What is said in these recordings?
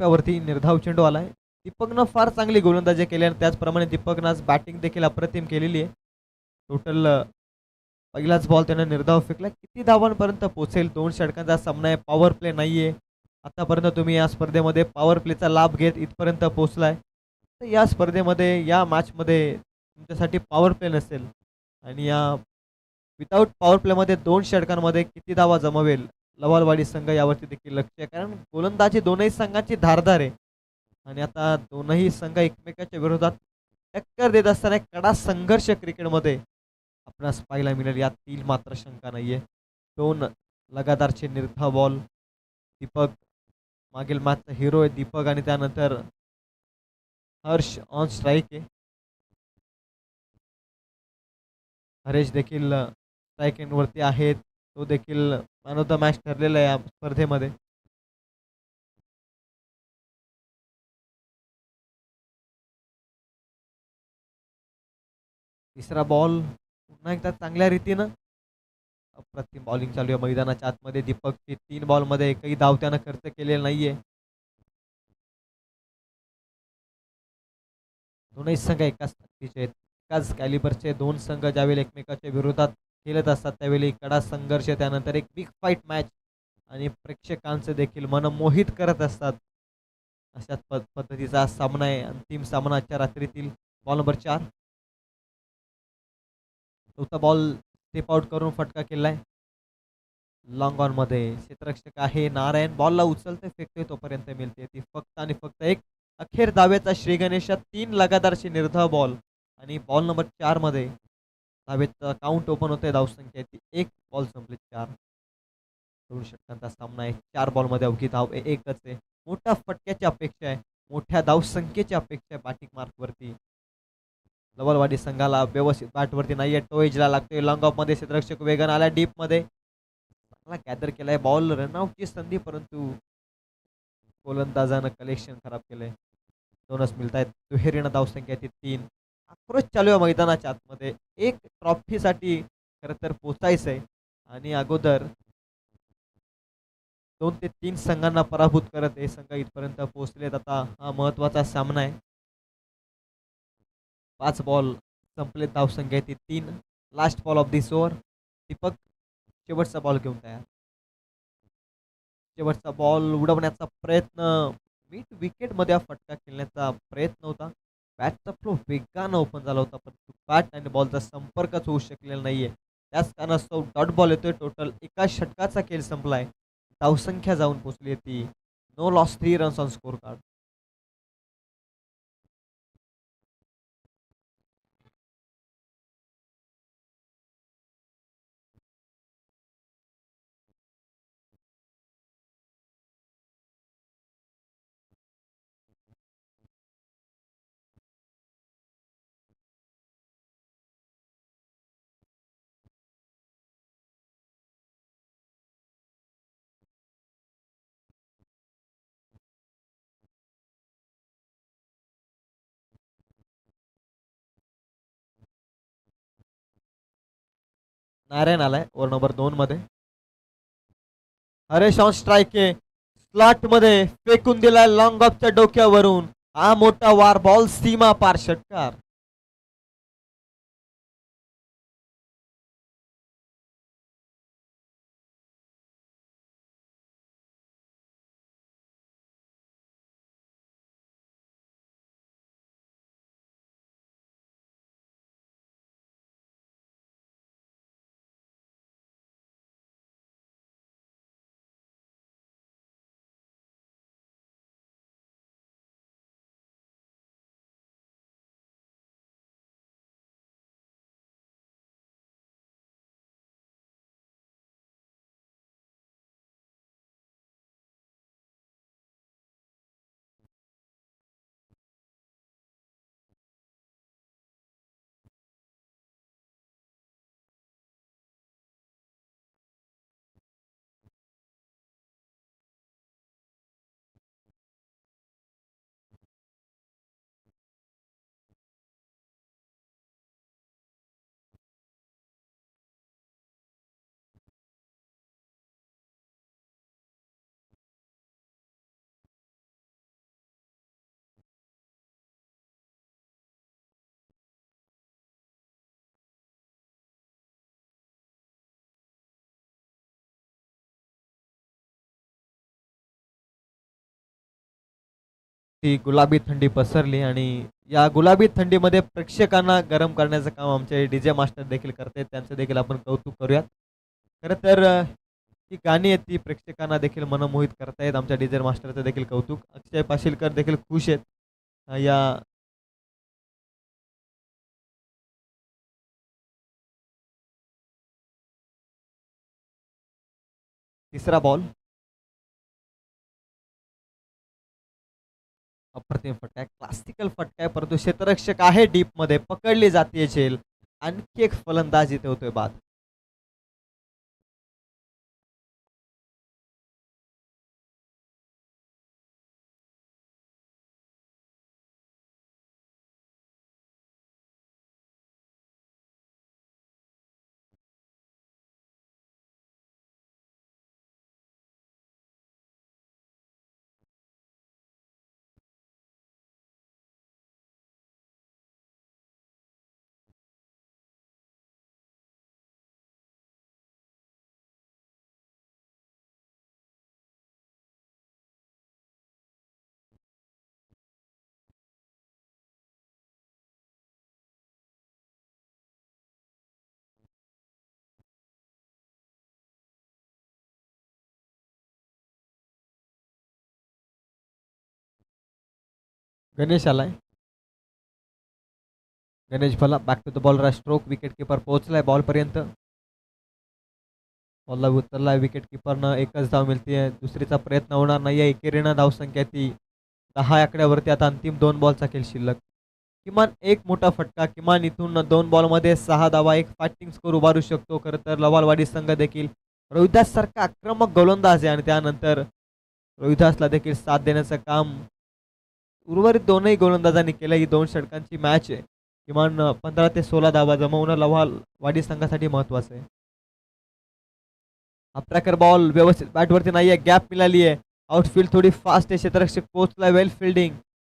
टप्प्यावरती निर्धाव चेंडू आलाय. दीपकनं फार चांगली गोलंदाजी केली आणि त्याचप्रमाणे दीपकनं आज बॅटिंग देखील अप्रतिम केलेली आहे. टोटल पहिलाच बॉल त्यानं निर्धाव फेकला. किती धावांपर्यंत पोहोचेल? 2 षटकांचा सामना आहे. पॉवर प्ले नाहीये. आतापर्यंत तुम्ही या स्पर्धेमध्ये पॉवर प्लेचा लाभ घेत इथपर्यंत पोहोचलाय. तर या स्पर्धेमध्ये या मॅचमध्ये तुमच्यासाठी पॉवर प्ले नसेल आणि या विदाऊट पॉवर प्लेमध्ये 2 षटकांमध्ये किती धावा जमवेल लवालवाडी संघ यावरती देखील लक्ष आहे. कारण गोलंदाजी दोनही संघांची धारदार आहे आणि आता दोनही संघ एकमेकाच्या विरोधात टक्कर देत असताना एक कडा संघर्ष क्रिकेटमध्ये आपणास पाहायला मिळेल यातील मात्र शंका नाहीये. 2 लगातारचे निर्धाव बॉल. दीपक मागील मॅचचा हिरो आहे दीपक आणि त्यानंतर हर्ष ऑन स्ट्राईक आहे. हरेश देखील स्ट्राईक एंडवरती आहेत. तो देखील मॅन ऑफ द मॅच ठरलेला आहे या स्पर्धेमध्ये. तिसरा बॉल पुन्हा एकदा चांगल्या रीतीनं अप्रतिम बॉलिंग चालू आहे मैदानाच्या आतमध्ये. दीपकची 3 बॉलमध्ये एकही धाव त्यानं खर्च केलेला नाहीये. दोनही संघ एकाच ताकदीचे आहेत. एकाच कॅलिबरचे 2 संघ ज्यावेळी एकमेकाच्या विरोधात खेळत असतात त्यावेळी कडा संघर्ष त्यानंतर एक बिग फाईट मॅच आणि प्रेक्षकांचे देखील मन मोहित करत असतात. अशाच पद्धतीचा सामना आहे. अंतिम सामना आजच्या रात्रीतील. Ball number 4. चौथा बॉल स्टेप आउट करून फटका केलाय. लॉंग ऑन मध्ये क्षेत्ररक्षक आहे नारायण. बॉलला उचलते फेकतोय तोपर्यंत मिळते ती फक्त आणि फक्त एक. अखेर धावेचा श्री गणेशा 3 लगातारचे निर्धाव बॉल आणि बॉल नंबर 4 मध्ये धावेचा काउंट ओपन होते. धावसंख्या ती 1. बॉल संपले 4. 2 षटकांचा सामना आहे. 4 बॉलमध्ये अवघी धाव एकच आहे. मोठ्या फटक्याची अपेक्षा आहे. मोठ्या धावसंख्येची अपेक्षा आहे बॅटिंग मार्कवरती. लवलवाडी संघाला व्यवस्थित बॅटवरती नाहीये. टोएजला लागतोय. लॉंग ऑफ मध्ये क्षेत्ररक्षक वेगन आला डीप मध्ये. चांगला गॅदर केलाय बॉल. रनआउटची संधी परंतु गोलंदाजानं कलेक्शन खराब केलंय. 2च मिळत आहेत. दुहेरीनं धावसंख्या ती 3. आक्रोश चालू आहे मैदानाच्या आतमध्ये. एक ट्रॉफीसाठी खरं तर पोचायचंय आणि अगोदर 2 ते 3 संघांना पराभूत करत हे संघ इथपर्यंत पोहोचलेत. आता हा महत्वाचा सामना आहे. 5 बॉल संपले. धावसंख्या ती 3. Last ball of this over. Deepak शेवटचा बॉल घेऊन तयार. शेवटचा बॉल उडवण्याचा प्रयत्न. मिड विकेटमध्ये हा फटका खेळण्याचा प्रयत्न होता. बॅटचा फ्लो वेगानं ओपन झाला होता परंतु बॅट आणि बॉलचा संपर्कच होऊ शकलेला नाहीये. त्याच कारणास्तव डॉट बॉल येतोय. टोटल एका षटकाचा खेळ संपलाय. धावसंख्या जाऊन पोहोचली ती no loss 3 runs on score card. Narayan आलाय ओव्हर नंबर 2 मध्ये. हरेश ऑन स्ट्राईक आहे. स्लॉट मध्ये फेकून दिलाय लॉंग ऑफच्या डोक्यावरून. हा मोठा वार बॉल सीमा पार षटकार. ती गुलाबी थंडी पसरली आणि या गुलाबी थंडीमध्ये प्रेक्षकांना गरम करण्याचं काम आमचे डी-जे मास्टर देखील करतायत. त्यांचं देखील आपण कौतुक करूयात. खरं तर ही गाणी आहेत ती प्रेक्षकांना देखील मनमोहित करतायत. आमच्या डी-जे मास्टरचं देखील कौतुक. अक्षय पाशीलकर देखील खुश आहेत. या तिसरा बॉल अप्रतिम फटका आहे. क्लासिकल फटका आहे, परंतु क्षेत्ररक्षक आहे डीपमध्ये. पकडली जाते झेल. आणखी एक फलंदाज इथे होतोय बाद. गणेश आलाय. गणेश भला back to the ball stroke. Wicket keeper पोहोचलाय बॉलपर्यंत. बॉलला उचललाय विकेट किपरनं. एकच धाव मिळते. दुसरीचा प्रयत्न होणार नाहीये. एकेरीनं धावसंख्या ती 10 आकड्यावरती. आता अंतिम 2 बॉलचा खेळ शिल्लक. किमान एक मोठा फटका, किमान इथून 2 बॉलमध्ये 6 धावा, एक फायटिंग स्कोर उभारू शकतो. खरं तर लवालवाडी संघ देखील रोहिदास सारखा आक्रमक गोलंदाज आहे आणि त्यानंतर रोहिदासला देखील साथ देण्याचं काम उर्वरित दोनही गोलंदाजांनी केलं. ही 2 षटकांची मॅच आहे. किमान 15 ते 16 धावा जमवणं लवालवाडी संघासाठी महत्वाचं आहे. अप्राकर बॉल व्यवस्थित बॅटवरती नाहीये. गॅप मिळाली आहे. आउटफील्ड थोडी फास्ट आहे. क्षेत्ररक्षक पोहोचला. वेल फिल्डिंग.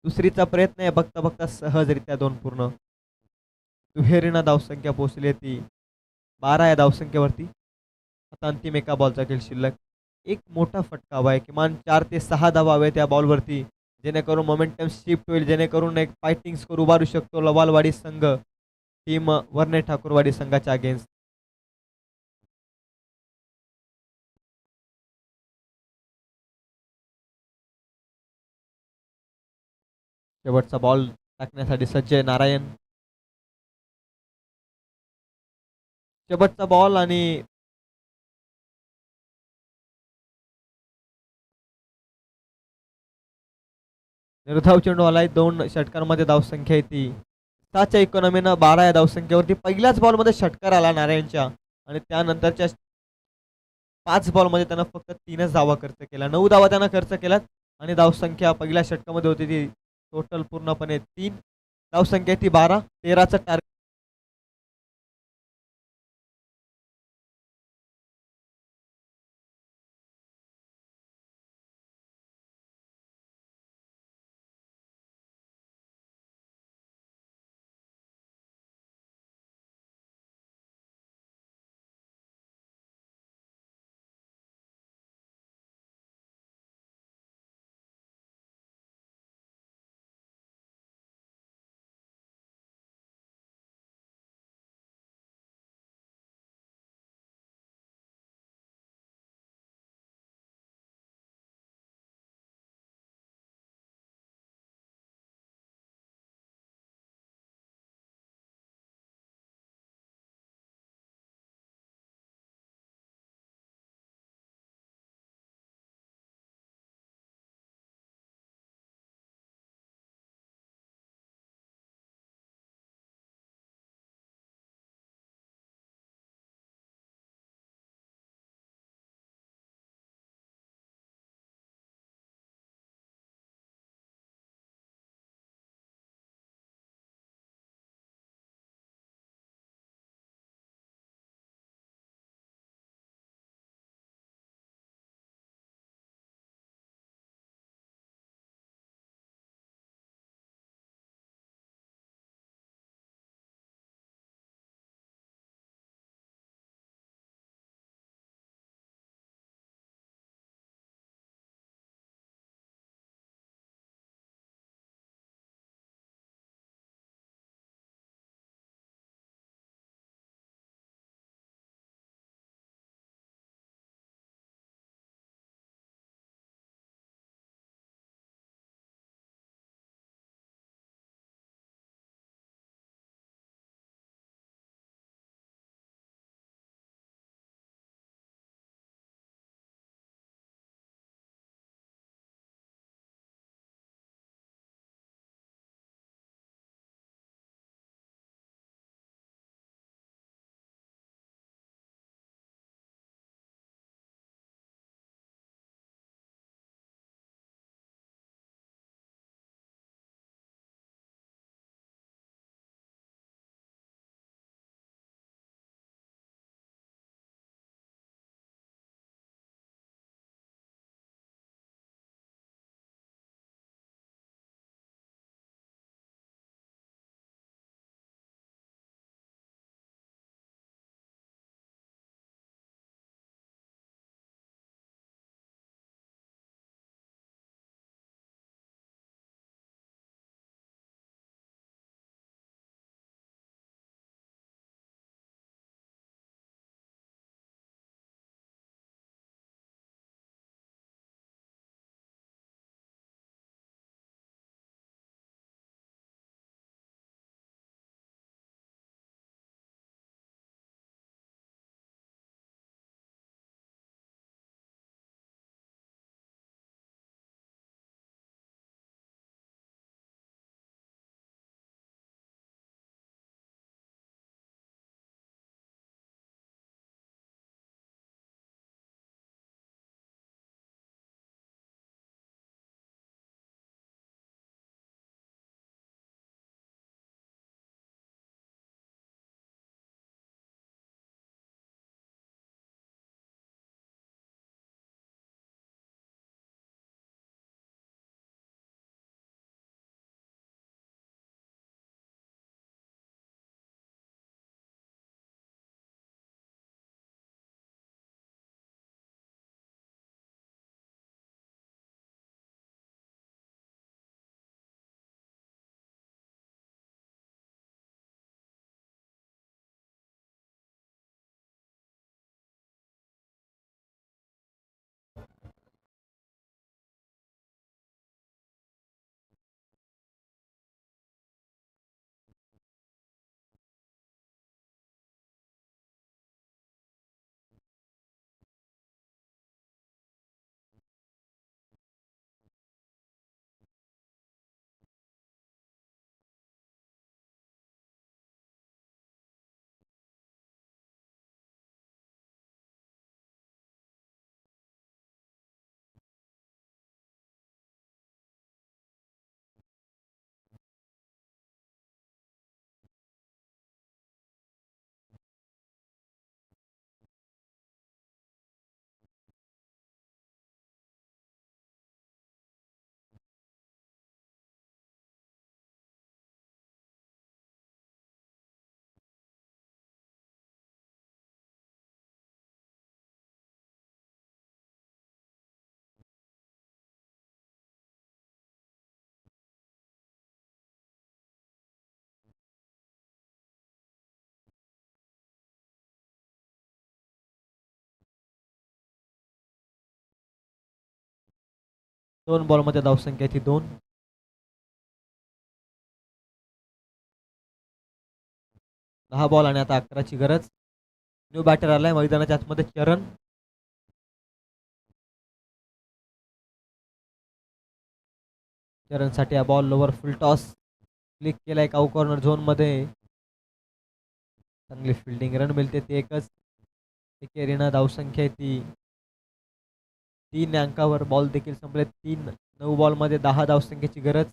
दुसरीचा प्रयत्न आहे. बघता बघता सहजरित्या 2 पूर्ण. दुहेरीनं धावसंख्या पोहोचली आहे ती 12 या धावसंख्येवरती. आता अंतिम एका बॉलचा खेळ शिल्लक. एक मोठा फटका हवा आहे. किमान 4 ते 6 धावा हवे त्या बॉलवरती, जेणेकरून मोमेंटम शिफ्ट होईल, जेणेकरून एक फायटिंग स्कोर उभारू शकतो लवालवाडी संघ टीम वर्णे ठाकूरवाडी संघाच्या अगेन्स्ट. शेवटचा बॉल टाकण्यासाठी सज्ज आहे नारायण. शेवटचा बॉल आणि निर्धाव चेंडू आलाय. 2 षटकांमध्ये धावसंख्या आहे ती 6च्या इकॉनॉमीनं 12 या धावसंख्येवरती. पहिल्याच बॉलमध्ये षटकार आला नारायणच्या आणि त्यानंतरच्या 5 बॉलमध्ये त्यानं फक्त 3च धावा खर्च केल्या. 9 धावा त्यानं खर्च केल्यात आणि धावसंख्या पहिल्या षटकामध्ये होती ती टोटल पूर्णपणे 3. धावसंख्या ती 12. 13चं टार्गेट 2 बॉलमध्ये धावसंख्या ती 2. दहा बॉल आणि आता 11ची गरज. न्यू बॅटर आलाय मैदानाच्या आतमध्ये चरण. चरणसाठी हा बॉल लोवर फुल टॉस क्लिक केलाय काऊ कॉर्नर झोन मध्ये. चांगली फिल्डिंग रन मिळते ती एकच. एकेरीनं धावसंख्या आहे ती 3 अंकावर. बॉल देखील संपले 3. 9 बॉलमध्ये 10 धावसंख्येची गरज.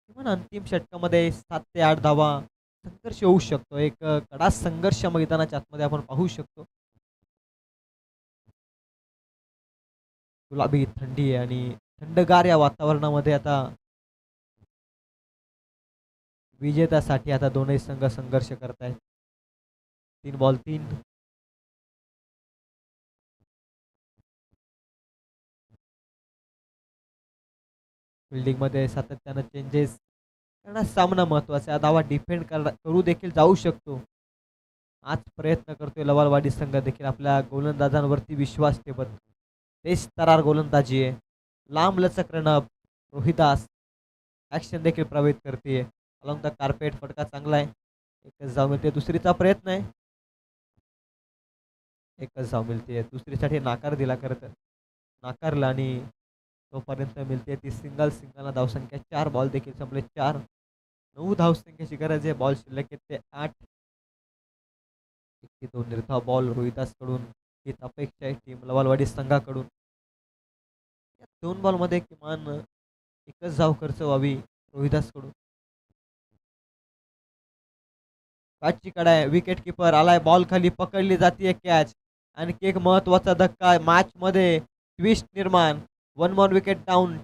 किमान अंतिम षटकामध्ये 7 ते 8 धावा संघर्ष होऊ शकतो. एक कडा संघर्ष मैदानाच्या आतमध्ये आपण पाहू शकतो. गुलाबी थंडी आहे आणि थंडगार या वातावरणामध्ये आता विजेत्यासाठी आता दोनही संघ संघर्ष करत आहेत. 3 बॉल 3. फिल्डिंगमध्ये सातत्यानं चेंजेस करणं सामना महत्वाचा आहे. धावा डिफेंड करू देखील जाऊ शकतो. आज प्रयत्न करतोय लवालवाडी संघ देखील आपल्या गोलंदाजांवरती विश्वास ठेवत. तेच तरार गोलंदाजी आहे. लांब लचक रणप. रोहिदास ऍक्शन देखील प्रभावित करते. अलॉंग द कार्पेट फटका चांगला आहे. एकच धाव मिळते. दुसरीचा प्रयत्न आहे. एकच धाव मिळते. दुसरीसाठी नाकार दिला खरं तर. नाकारला आणि तोपर्यंत मिळते ती सिंगलला धावसंख्या 4. बॉल देखील संपले 4. 9 धावसंख्येची गरज आहे. बॉल शिल्लक आहेत ते 8. 2 निर्धाव बॉल रोहिदास कडून हीच अपेक्षा आहे टीम लवालवाडी संघाकडून. या 2 बॉलमध्ये किमान एकच धाव खर्च व्हावी रोहिदास कडून. बॅटची कडा आहे. विकेट किपर आलाय. बॉल खाली पकडली जाते कॅच. आणखी एक महत्वाचा धक्का मॅच मध्ये. ट्विस्ट निर्माण. 1 more विकेट डाऊन.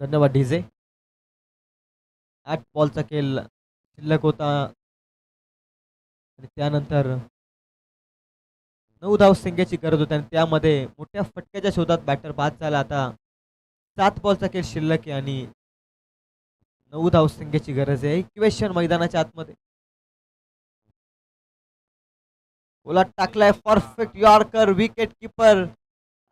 धन्यवाद डीजे. 8 बॉलचा खेळ शिल्लक होता आणि त्यानंतर 9 धावसंख्येची गरज होती आणि त्यामध्ये मोठ्या फटक्याच्या शोधात बॅटर बाद झाला. आता 7 बॉलचा खेळ शिल्लक आहे आणि 9 धावसंख्येची गरज आहे. इक्वेशन मैदानाच्या आतमध्ये. बोला टाकलाय परफेक्ट यॉर्कर. विकेट किपर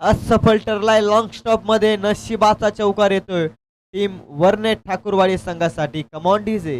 असफल ठरलाय. लॉंग स्टॉप मध्ये नशिबाचा चौकार येतोय टीम वर्णे ठाकूरवाडी संघासाठी. Come on DJ.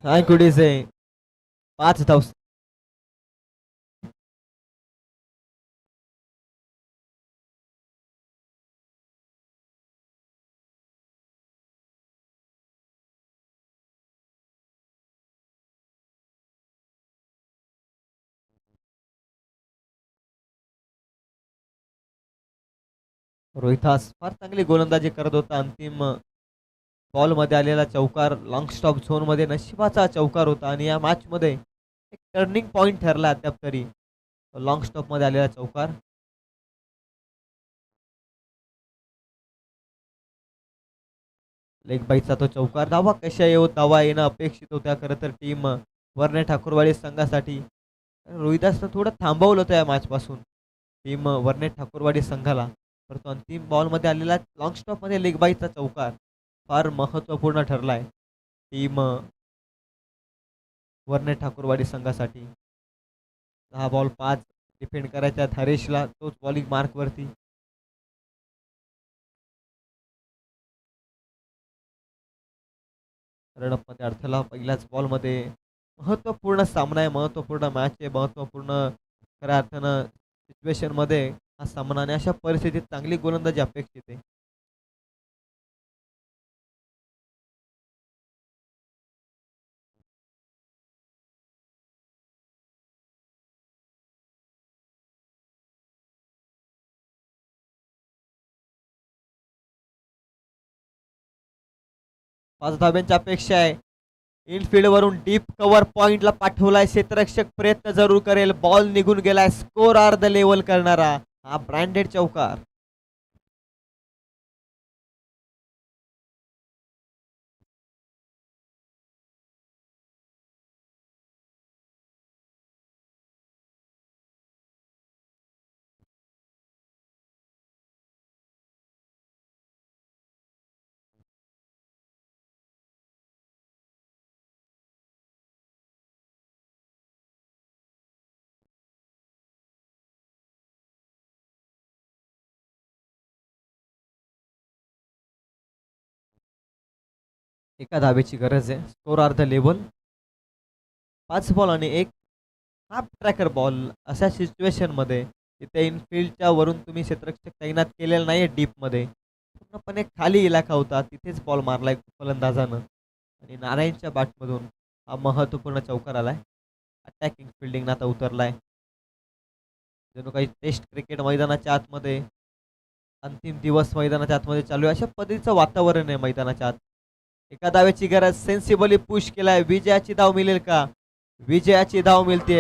Thank you DJ. 5 धाव. रोहिदास फार चांगली गोलंदाजी करत होता. अंतिम बॉल मध्ये आलेला चौकार लॉंग स्टॉप झोन मध्ये नशिबाचा चौकार होता आणि या मॅच मध्ये एक टर्निंग पॉइंट ठरला अद्याप तरी. लॉंग स्टॉप मध्ये आलेला चौकार. लेग बाईचा तो चौकार. धावा कशा येऊ. धावा येणं अपेक्षित होत्या खरं तर टीम वर्णे ठाकूरवाडी संघासाठी. रोहिदासनं थोडं थांबवलं होतं या मॅच पासून टीम वर्णे ठाकूरवाडी संघाला. परंतु अंतिम बॉल मध्ये आलेला लॉंग स्टॉप मध्ये लेग बाईचा चौकार फार महत्वपूर्ण ठरलाय टीम वर्णे ठाकूरवाडी संघासाठी. 10 बॉल 5 डिफेंड करायच्या हरेशला. तोच बॉलिंग मार्क वरती. रणप मध्ये अडथळा पहिल्याच बॉल मध्ये महत्त्वपूर्ण सामना आहे, महत्त्वपूर्ण मॅच आहे, महत्त्वपूर्ण खऱ्या अर्थानं सिच्युएशनमध्ये हा सामना आणि अशा परिस्थितीत चांगली गोलंदाजी अपेक्षित आहे. पाच धाब्यांची अपेक्षा आहे. इनफिल्डवरून डीप कव्हर पॉइंटला पाठवलाय क्षेत्ररक्षक, प्रयत्न जरूर करेल. बॉल निघून गेलाय. स्कोर अर्ध लेवल करणारा हा ब्रँडेड चौकार. एका धाब्याची गरज आहे. स्कोर अर्ध लेवल. 5 बॉल आणि एक हाफ ट्रॅकर बॉल. अशा सिच्युएशनमध्ये तिथे इनफिल्डच्या वरून तुम्ही क्षेत्ररक्षक तैनात केलेला नाही डीपमध्ये, पूर्णपणे खाली इलाका होता, तिथेच बॉल मारलाय फलंदाजानं आणि नारायणच्या बॅटमधून हा महत्त्वपूर्ण चौकार आलाय. अटॅकिंग फिल्डिंग आता उतरलाय. जणू काही टेस्ट क्रिकेट मैदानाच्या आतमध्ये अंतिम दिवस मैदानाच्या आतमध्ये चालू आहे, अशा पद्धतीचं वातावरण आहे मैदानाच्या आत. एका धावेची गरज. सेन्सिबली पुश केलाय. विजयाची धाव मिळेल का? विजयाची धाव मिळते.